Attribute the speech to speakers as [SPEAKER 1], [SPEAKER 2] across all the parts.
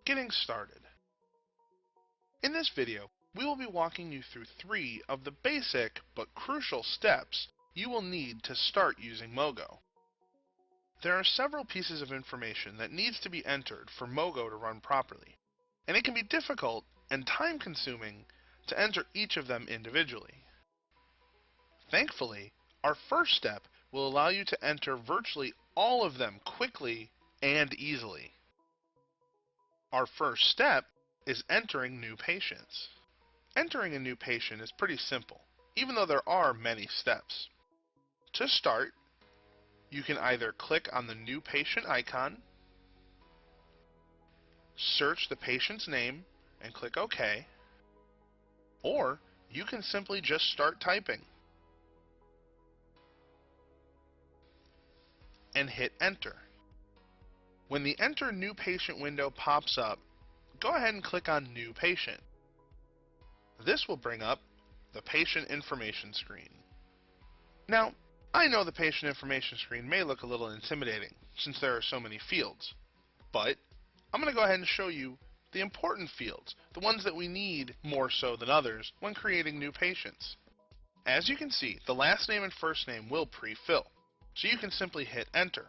[SPEAKER 1] Getting started. In this video, we will be walking you through 3 of the basic but crucial steps you will need to start using MOGO. There are several pieces of information that needs to be entered for MOGO to run properly, and it can be difficult and time-consuming to enter each of them individually. Thankfully, our first step will allow you to enter virtually all of them quickly and easily. Our first step is entering new patients. Entering a new patient is pretty simple, even though there are many steps. To start, you can either click on the new patient icon, search the patient's name, and click OK, or you can simply just start typing and hit Enter. When the Enter New Patient window pops up, go ahead and click on New Patient. This will bring up the patient information screen. Now, I know the patient information screen may look a little intimidating since there are so many fields, but I'm going to go ahead and show you the important fields, the ones that we need more so than others when creating new patients. As you can see, the last name and first name will pre-fill, so you can simply hit Enter.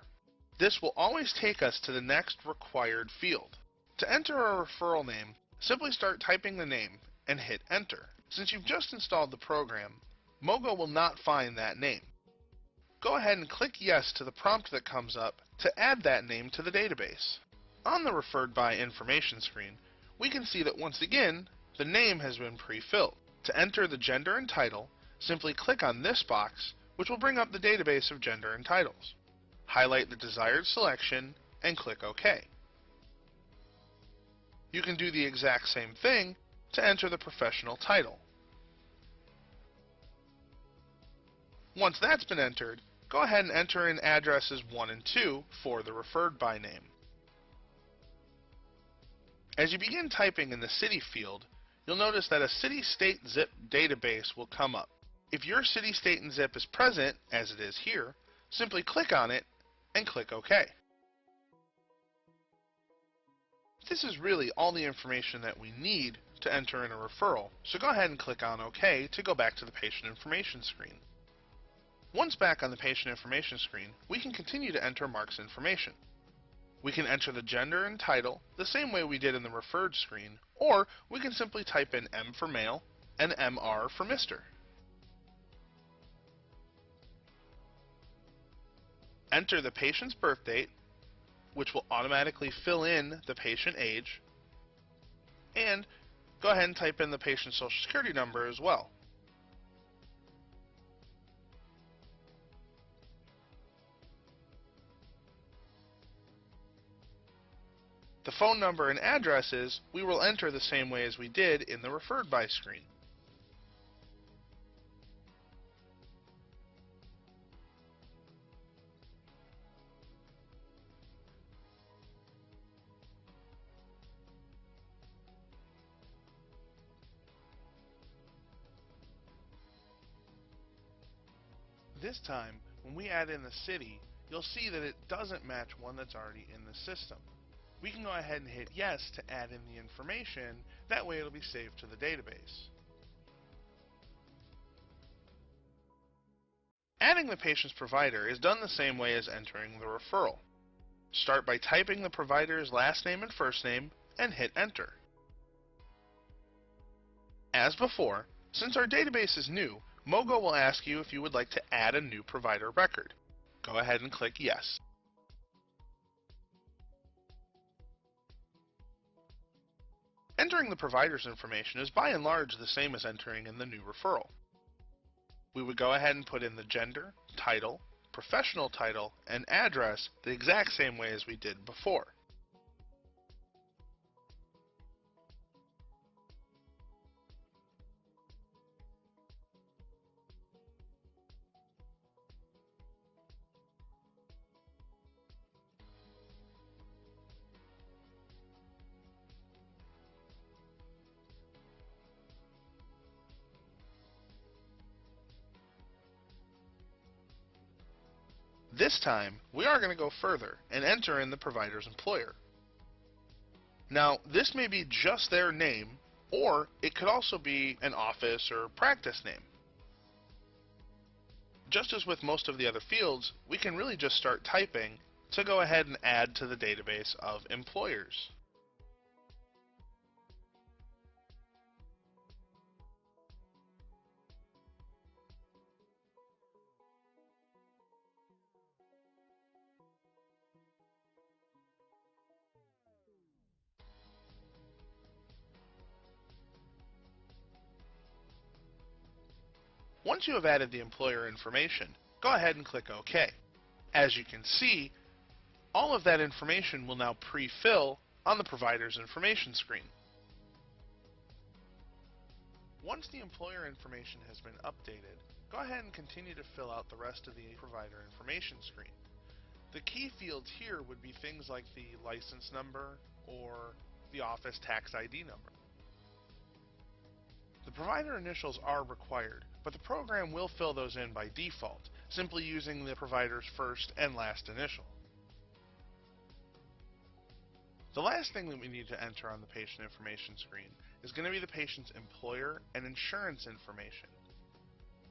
[SPEAKER 1] This will always take us to the next required field. To enter a referral name, simply start typing the name and hit Enter. Since you've just installed the program, MOGO will not find that name. Go ahead and click Yes to the prompt that comes up to add that name to the database. On the Referred By information screen, we can see that once again, the name has been pre-filled. To enter the gender and title, simply click on this box, which will bring up the database of gender and titles. Highlight the desired selection and click OK. You can do the exact same thing to enter the professional title. Once that's been entered, go ahead and enter in addresses 1 and 2 for the Referred By name. As you begin typing in the city field, you'll notice that a city, state, zip database will come up. If your city, state, and zip is present, as it is here, simply click on it and click OK. This is really all the information that we need to enter in a referral, so go ahead and click on OK to go back to the patient information screen. Once back on the patient information screen, we can continue to enter Mark's information. We can enter the gender and title the same way we did in the referred screen, or we can simply type in M for male and MR for Mr. Enter the patient's birth date, which will automatically fill in the patient age, and go ahead and type in the patient's social security number as well. The phone number and addresses we will enter the same way as we did in the Referred By screen. This time, when we add in the city, you'll see that it doesn't match one that's already in the system. We can go ahead and hit Yes to add in the information, that way it'll be saved to the database. Adding the patient's provider is done the same way as entering the referral. Start by typing the provider's last name and first name, and hit Enter. As before, since our database is new, MOGO will ask you if you would like to add a new provider record. Go ahead and click Yes. Entering the provider's information is by and large the same as entering in the new referral. We would go ahead and put in the gender, title, professional title, and address the exact same way as we did before. This time, we are going to go further and enter in the provider's employer. Now, this may be just their name, or it could also be an office or practice name. Just as with most of the other fields, we can really just start typing to go ahead and add to the database of employers. Once you have added the employer information, go ahead and click OK. As you can see, all of that information will now pre-fill on the provider's information screen. Once the employer information has been updated, go ahead and continue to fill out the rest of the provider information screen. The key fields here would be things like the license number or the office tax ID number. The provider initials are required, but the program will fill those in by default, simply using the provider's first and last initial. The last thing that we need to enter on the patient information screen is going to be the patient's employer and insurance information.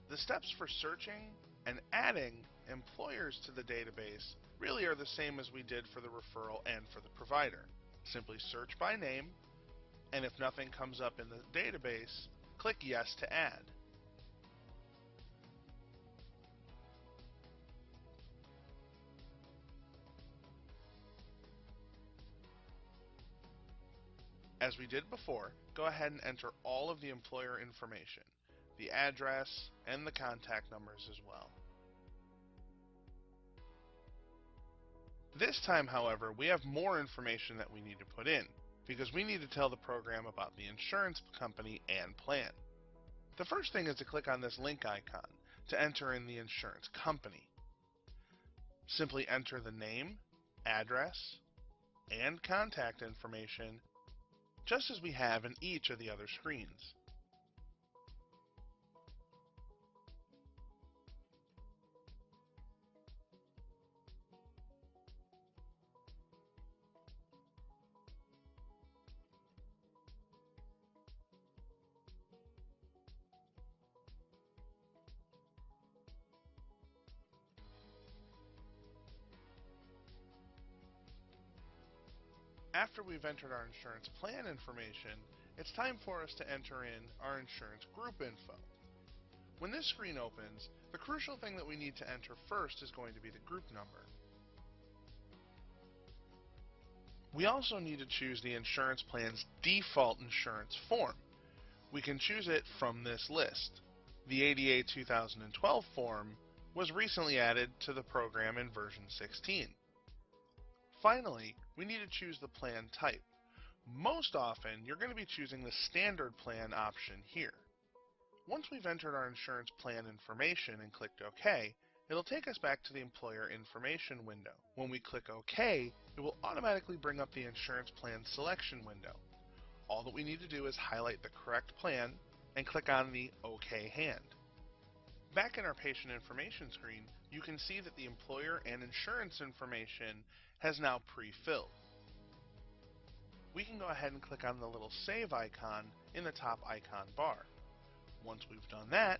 [SPEAKER 1] The steps for searching and adding employers to the database really are the same as we did for the referral and for the provider. Simply search by name, and if nothing comes up in the database, click Yes to add. As we did before, go ahead and enter all of the employer information, the address, and the contact numbers as well. This time, however, we have more information that we need to put in, because we need to tell the program about the insurance company and plan. The first thing is to click on this link icon to enter in the insurance company. Simply enter the name, address, and contact information just as we have in each of the other screens. After we've entered our insurance plan information, it's time for us to enter in our insurance group info. When this screen opens, the crucial thing that we need to enter first is going to be the group number. We also need to choose the insurance plan's default insurance form. We can choose it from this list. The ADA 2012 form was recently added to the program in version 16. Finally, we need to choose the plan type. Most often, you're going to be choosing the standard plan option here. Once we've entered our insurance plan information and clicked OK, it'll take us back to the employer information window. When we click OK, it will automatically bring up the insurance plan selection window. All that we need to do is highlight the correct plan and click on the OK hand. Back in our patient information screen, you can see that the employer and insurance information has now pre-filled. We can go ahead and click on the little save icon in the top icon bar. Once we've done that,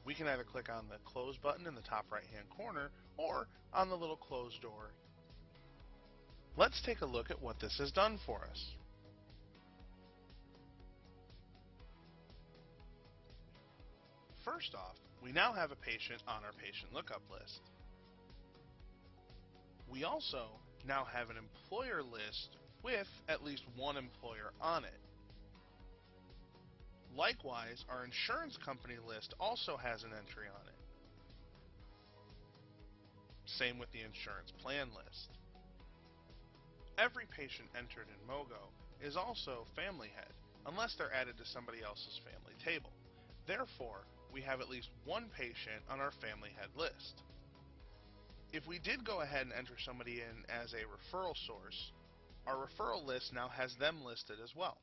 [SPEAKER 1] we can either click on the close button in the top right hand corner or on the little close door. Let's take a look at what this has done for us. First off, we now have a patient on our patient lookup list. We also now have an employer list with at least one employer on it. Likewise, our insurance company list also has an entry on it. Same with the insurance plan list. Every patient entered in MOGO is also family head, unless they're added to somebody else's family table. Therefore, we have at least one patient on our family head list. If we did go ahead and enter somebody in as a referral source, our referral list now has them listed as well.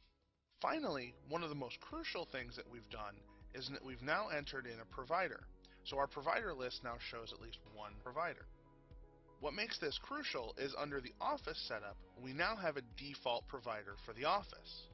[SPEAKER 1] Finally, one of the most crucial things that we've done is that we've now entered in a provider. So our provider list now shows at least one provider. What makes this crucial is under the office setup, we now have a default provider for the office.